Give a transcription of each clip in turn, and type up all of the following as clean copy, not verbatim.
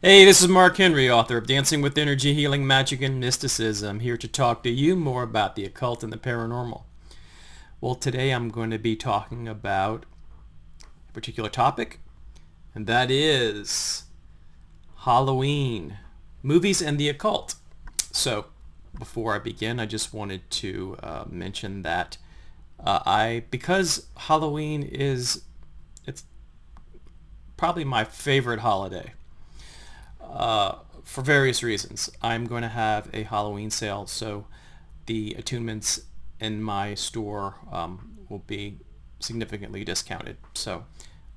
Hey, this is Mark Henry, author of Dancing with Energy, Healing, Magic, and Mysticism, here to talk to you more about the occult and the paranormal. Well, today I'm going to be talking about a particular topic, and that is Halloween, movies and the occult. So, before I begin, I just wanted to mention that because Halloween it's probably my favorite holiday. For various reasons. I'm going to have a Halloween sale, so the attunements in my store will be significantly discounted. So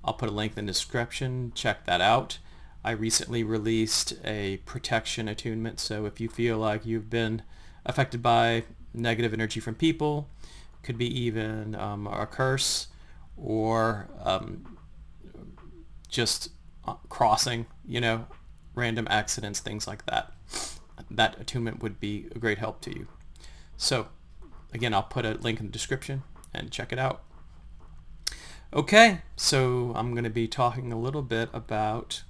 I'll put a link in the description. Check that out. I recently released a protection attunement, so if you feel like you've been affected by negative energy from people, could be even a curse or just crossing, random accidents, things like that. That attunement would be a great help to you. So, again, I'll put a link in the description and check it out. Okay, so I'm going to be talking a little bit about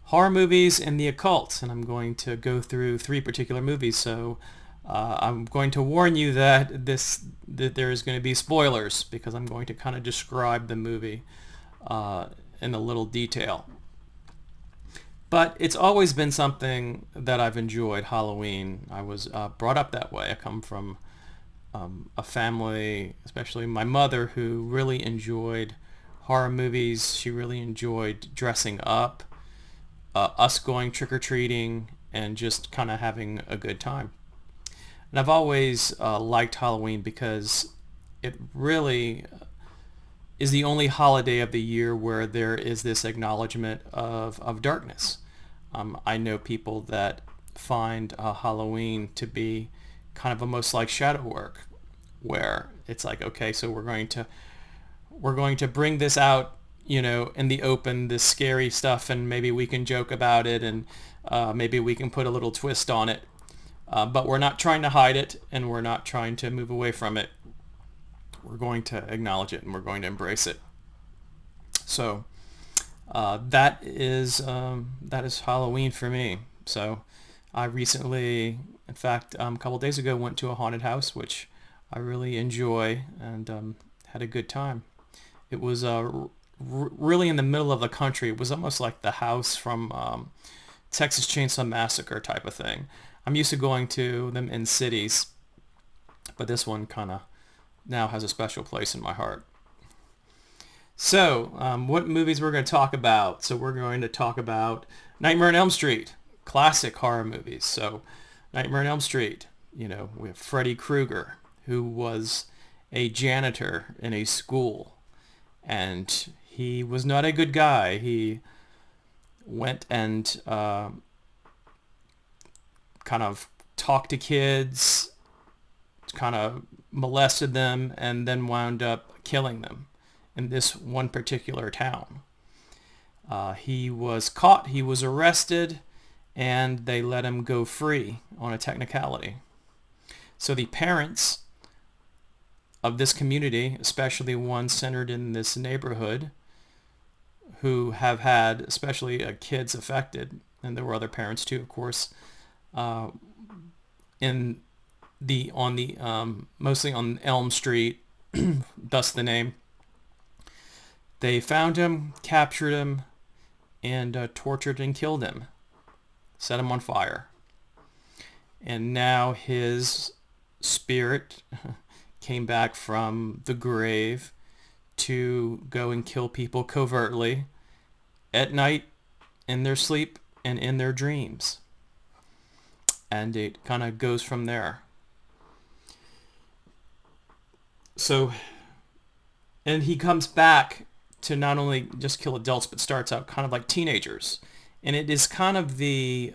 horror movies and the occult, and I'm going to go through three particular movies. So I'm going to warn you that there is going to be spoilers because I'm going to kind of describe the movie in a little detail. But it's always been something that I've enjoyed, Halloween. I was brought up that way. I come from a family, especially my mother, who really enjoyed horror movies. She really enjoyed dressing up, us going trick-or-treating, and just kind of having a good time. And I've always liked Halloween because it really is the only holiday of the year where there is this acknowledgement of darkness. I know people that find Halloween to be kind of almost like shadow work, where it's like, okay, so we're going to bring this out, in the open, this scary stuff, and maybe we can joke about it, and maybe we can put a little twist on it. But we're not trying to hide it, and we're not trying to move away from it. We're going to acknowledge it, and we're going to embrace it. So that is Halloween for me. So I recently, in fact, a couple days ago, went to a haunted house, which I really enjoy, and had a good time. It was really in the middle of the country. It was almost like the house from Texas Chainsaw Massacre type of thing. I'm used to going to them in cities, but this one kind of now has a special place in my heart. So, what movies we're going to talk about? So we're going to talk about Nightmare on Elm Street, classic horror movies. So, Nightmare on Elm Street, we have Freddy Krueger, who was a janitor in a school, and he was not a good guy. He went and kind of talked to kids, kind of molested them, and then wound up killing them in this one particular town. He was caught, he was arrested, and they let him go free on a technicality. So the parents of this community, especially one centered in this neighborhood, who have had especially kids affected, and there were other parents too, of course, in the mostly on Elm Street, thus the name. They found him, captured him, and tortured and killed him, set him on fire. And now his spirit came back from the grave to go and kill people covertly at night, in their sleep, and in their dreams. And it kind of goes from there. So, and he comes back to not only just kill adults, but starts out kind of like teenagers. And it is kind of the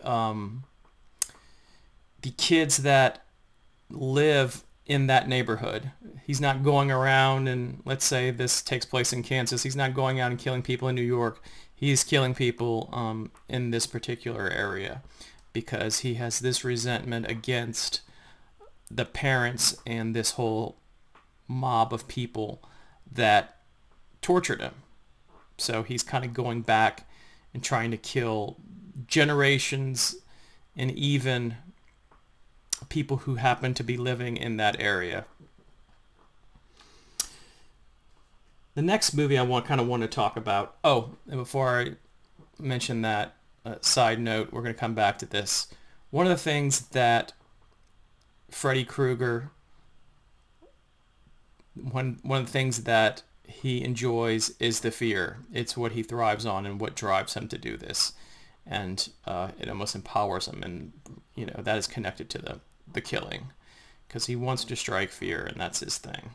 kids that live in that neighborhood. He's not going around, and let's say this takes place in Kansas. He's not going out and killing people in New York. He's killing people in this particular area because he has this resentment against the parents and this whole mob of people that tortured him. So he's kind of going back and trying to kill generations and even people who happen to be living in that area. The next movie I want to talk about. Oh, and before I mention that, side note, we're going to come back to this. One of the things that Freddy Krueger, one of the things that he enjoys is the fear. It's what he thrives on and what drives him to do this. And it almost empowers him, and that is connected to the killing, because he wants to strike fear, and that's his thing.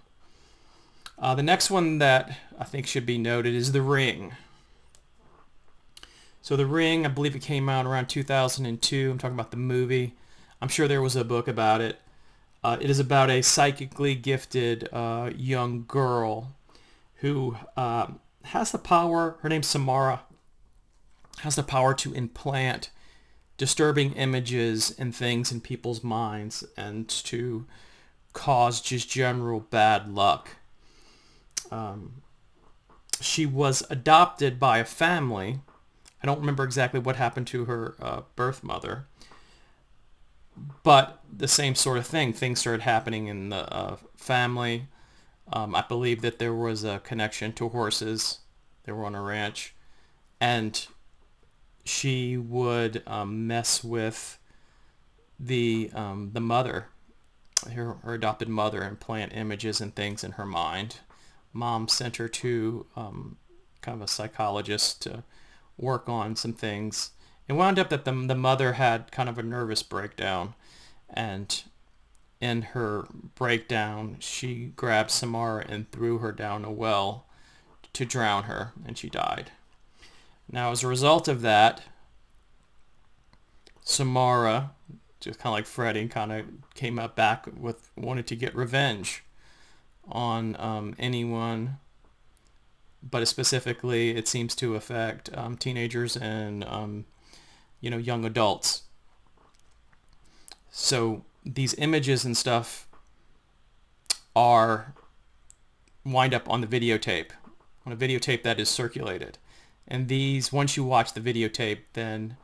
The next one that I think should be noted is The Ring. So The Ring, I believe it came out around 2002. I'm talking about the movie. I'm sure there was a book about it. It is about a psychically gifted young girl who has the power, her name's Samara, has the power to implant disturbing images and things in people's minds and to cause just general bad luck. She was adopted by a family. I don't remember exactly what happened to her birth mother, but the same sort of thing. Things started happening in the family. I believe that there was a connection to horses. They were on a ranch, and she would mess with the mother, her adopted mother, and plant images and things in her mind. Mom sent her to kind of a psychologist to work on some things. It wound up that the mother had kind of a nervous breakdown, and in her breakdown she grabbed Samara and threw her down a well to drown her, and she died. Now, as a result of that, Samara, just kind of like Freddy, kind of came up back with wanted to get revenge on anyone, but specifically it seems to affect teenagers and young adults. So these images and stuff wind up on the videotape, on a videotape that is circulated. And these, once you watch the videotape, then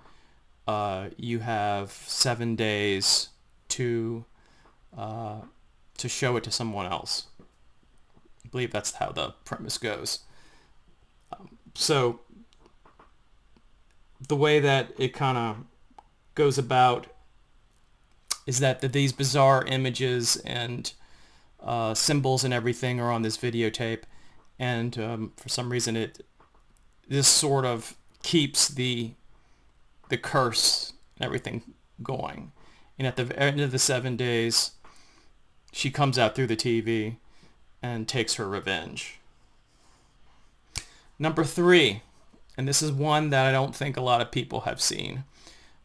you have 7 days to show it to someone else. I believe that's how the premise goes. So the way that it kind of goes about is that these bizarre images and symbols and everything are on this videotape, and for some reason this sort of keeps the curse and everything going. And at the end of the 7 days, she comes out through the TV and takes her revenge. Number 3, and this is one that I don't think a lot of people have seen,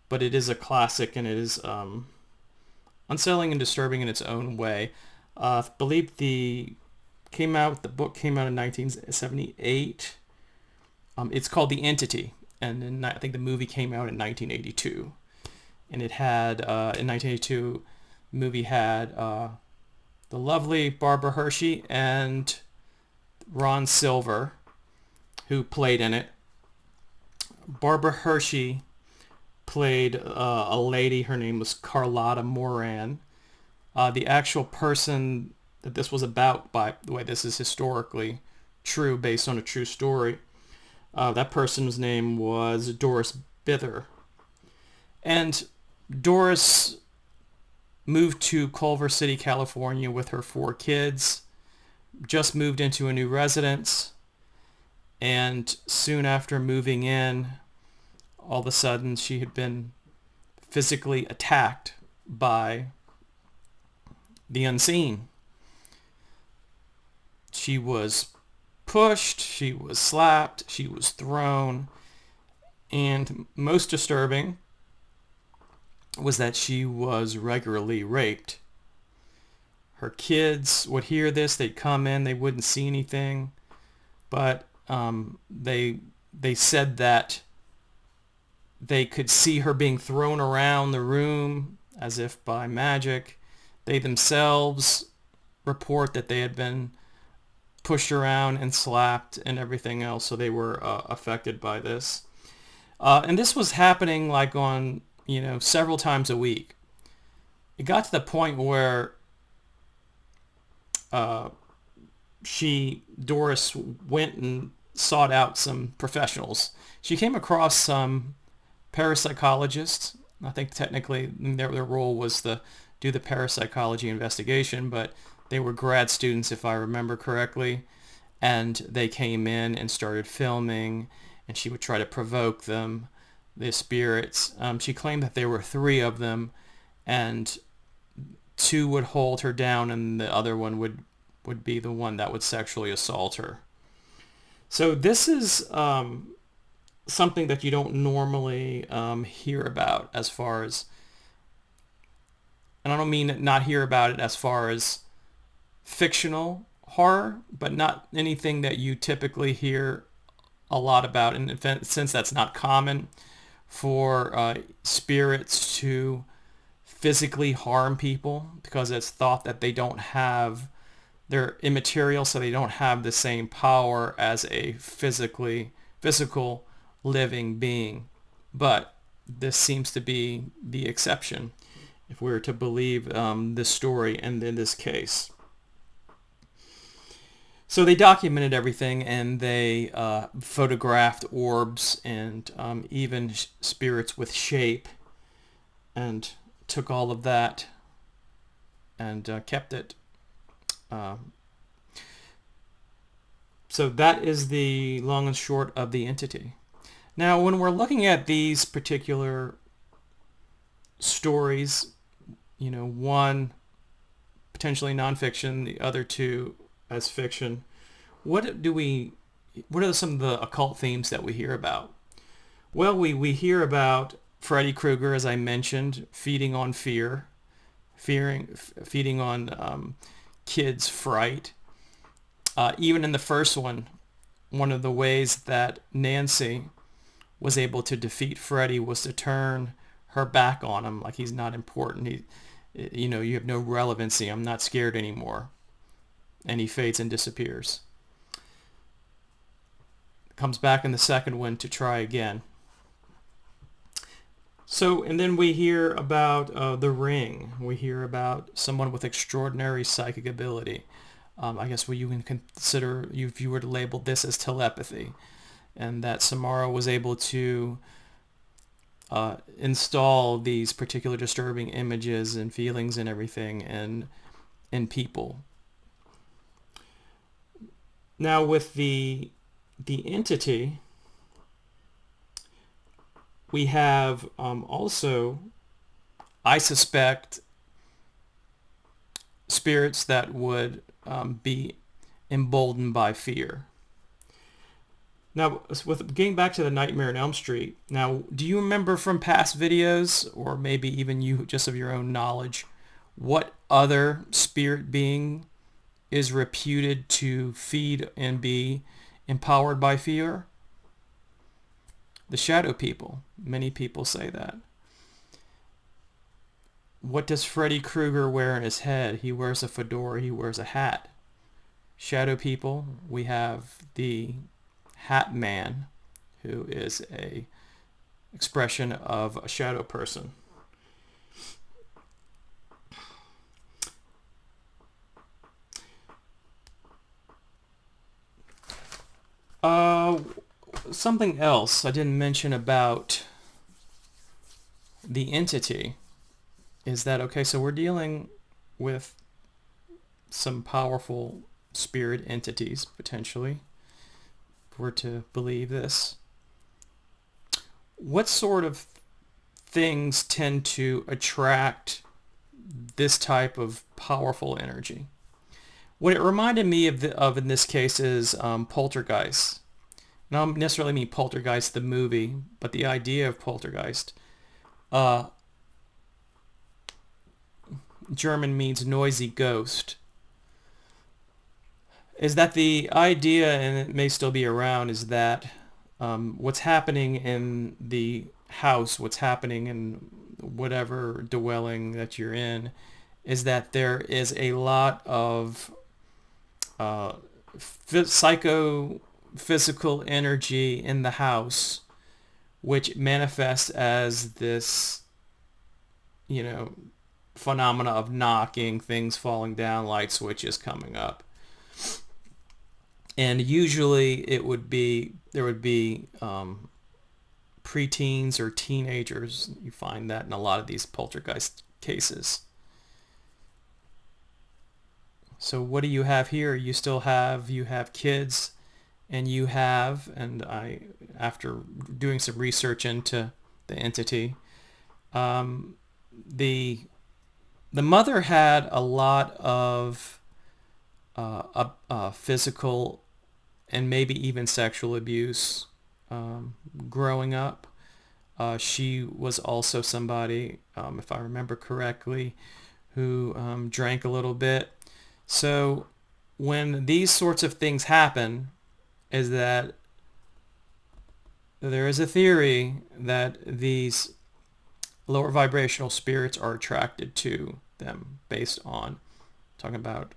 but it is a classic, and it is unsettling and disturbing in its own way. I believe the book came out in 1978. It's called The Entity, and then I think the movie came out in 1982. And it had, in 1982, the movie had the lovely Barbara Hershey and Ron Silver, who played in it. Barbara Hershey played a lady. Her name was Carlotta Moran. The actual person that this was about, by the way, this is historically true, based on a true story. That person's name was Doris Bither. And Doris moved to Culver City, California with her 4 kids, just moved into a new residence, and soon after moving in, all of a sudden she had been physically attacked by the unseen. She was pushed, she was slapped, she was thrown, and most disturbing was that she was regularly raped. Her kids would hear this, they'd come in, they wouldn't see anything, but they said that they could see her being thrown around the room as if by magic. They themselves report that they had been pushed around and slapped and everything else, so they were affected by this. And this was happening like on, several times a week. It got to the point where uh, Doris went and sought out some professionals. She came across some parapsychologists. I think technically their role was to do the parapsychology investigation, but they were grad students, if I remember correctly, and they came in and started filming, and she would try to provoke them, the spirits. She claimed that there were three of them, and two would hold her down, and the other one would be the one that would sexually assault her. So this is something that you don't normally hear about as far as, and I don't mean not hear about it as far as fictional horror, but not anything that you typically hear a lot about. And since that's not common for spirits to physically harm people, because it's thought that they're immaterial, so they don't have the same power as a physical living being. But this seems to be the exception, if we were to believe this story and in this case. So they documented everything, and they photographed orbs and even spirits with shape, and took all of that and kept it. So that is the long and short of the entity. Now, when we're looking at these particular stories, one potentially nonfiction, the other two as fiction, what are some of the occult themes that we hear about? Well, we hear about Freddy Krueger, as I mentioned, feeding on feeding on kids' fright. Even in the first one of the ways that Nancy was able to defeat Freddy was to turn her back on him, like he's not important. You have no relevancy. I'm not scared anymore. And he fades and disappears. Comes back in the second one to try again. So, and then we hear about The Ring. We hear about someone with extraordinary psychic ability. I guess what you can consider, if you were to label this as telepathy, and that Samara was able to install these particular disturbing images and feelings and everything in people. Now with the entity, we have also, I suspect, spirits that would be emboldened by fear. Now, with getting back to the Nightmare on Elm Street, now, do you remember from past videos, or maybe even you just of your own knowledge, what other spirit being is reputed to feed and be empowered by fear? The shadow people. Many people say that. What does Freddy Krueger wear in his head? He wears a fedora, he wears a hat. Shadow people, we have the Hat Man, who is a expression of a shadow person. Something else I didn't mention about the entity is that, okay, so we're dealing with some powerful spirit entities, potentially, if we're to believe this. What sort of things tend to attract this type of powerful energy? What it reminded me of in this case is Poltergeist. And I don't necessarily mean Poltergeist the movie, but the idea of Poltergeist. German means noisy ghost. Is that the idea, and it may still be around, is that what's happening in the house, what's happening in whatever dwelling that you're in, is that there is a lot of psychophysical energy in the house which manifests as this, you know, phenomena of knocking, things falling down, light switches coming up. And usually there would be preteens or teenagers. You find that in a lot of these poltergeist cases. So what do you have here? You have kids, and after doing some research into the entity, the mother had a lot of physical and maybe even sexual abuse growing up. She was also somebody, if I remember correctly, who drank a little bit. So when these sorts of things happen, is that there is a theory that these lower vibrational spirits are attracted to them based on, talking about,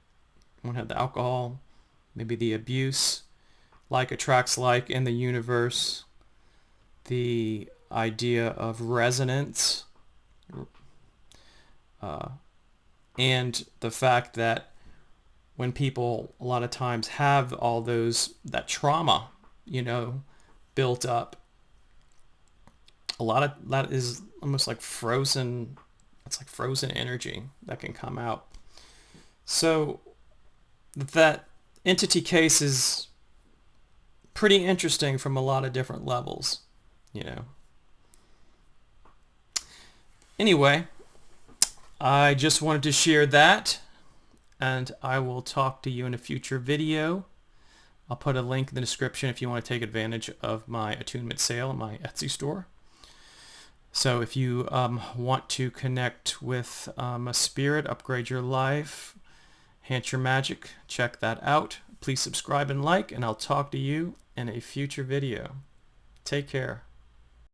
one had the alcohol, maybe the abuse, like attracts like in the universe, the idea of resonance, and the fact that when people a lot of times have all that trauma, built up, a lot of that is almost like frozen. It's like frozen energy that can come out. So that entity case is pretty interesting from a lot of different levels, Anyway, I just wanted to share that, and I will talk to you in a future video. I'll put a link in the description if you want to take advantage of my attunement sale on my Etsy store. So if you want to connect with a spirit, upgrade your life, enhance your magic, check that out. Please subscribe and like, and I'll talk to you in a future video. Take care.